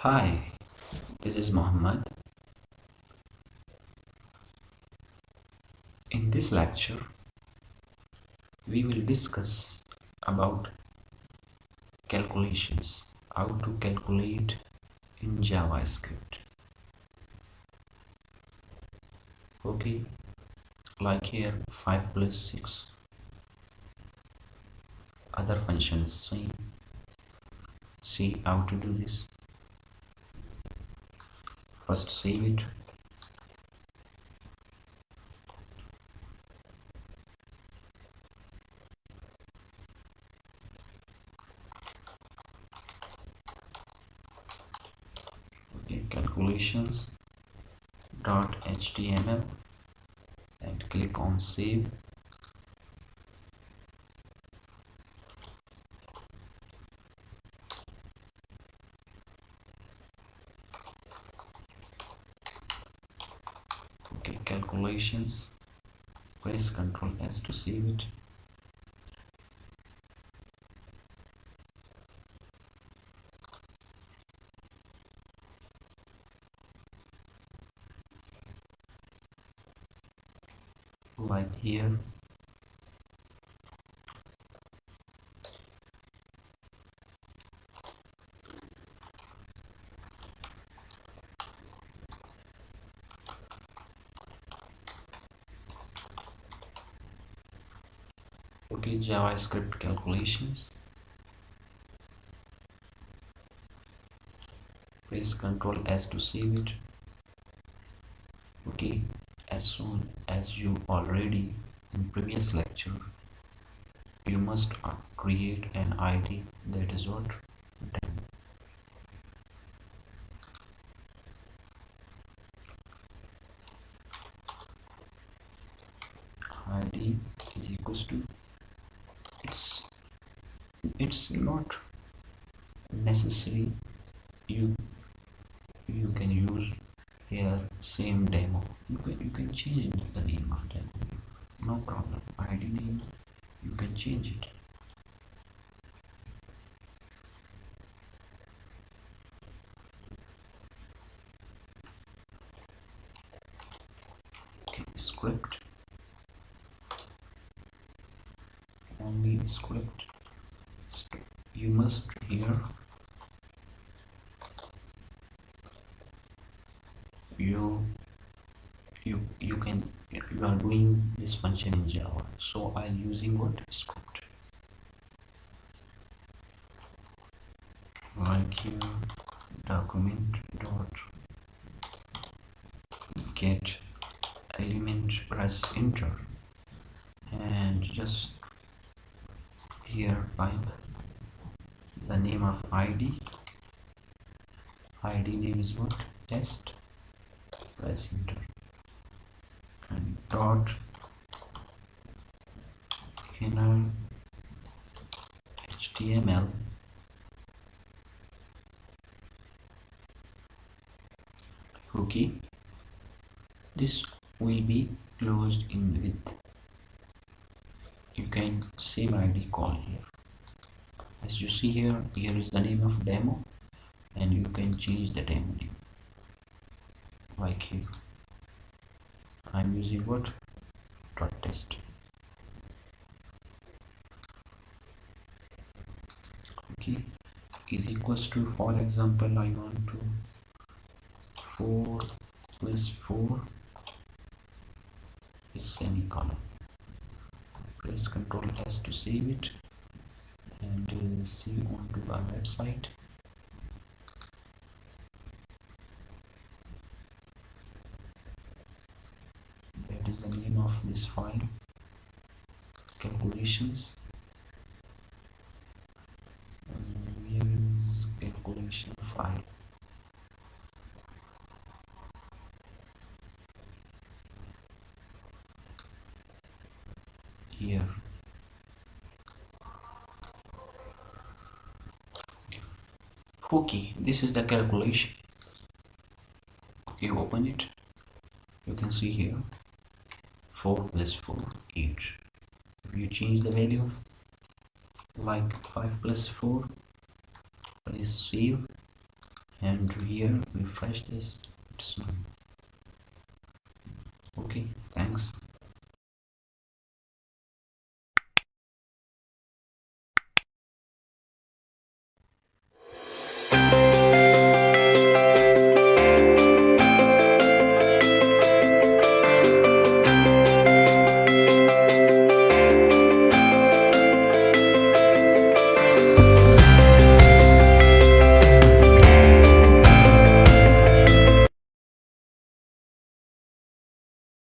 Hi, this is Mohammed. In this lecture, we will discuss about calculations, how to calculate in JavaScript. Okay, like here 5 plus 6. Other function is same. See how to do this. First save it. Okay, calculations.html and click on save. Okay, calculations. Press Ctrl S to save it. Like here. Okay, JavaScript calculations. Press Ctrl S to save it. Okay, as soon as you already in previous lecture, you must create an ID, that is what demo. ID is equals to, it's not necessary you can use here same demo. You can change the name of demo, no problem. ID name you can change it. Okay, script, only script. You must here you are doing this function in Java, so I'm using what script, like here document dot get element, press enter, and just here type the name of ID name is what, test, press enter, and dot inner HTML okay. This will be closed in with, you can same ID call here. As you see here is the name of demo, and you can change the demo name. Like here I'm using what, dot test. Okay, is equals to, for example, I want to 4 plus 4 is semicolon. Press Ctrl S to save it and save onto our website. That is the name of this file, calculations. Here is calculation file. Here okay, this is the calculation. Okay, open it. You can see here 4 plus 4 8. If you change the value like 5 plus 4, please save and here refresh this. It's not okay. Thanks.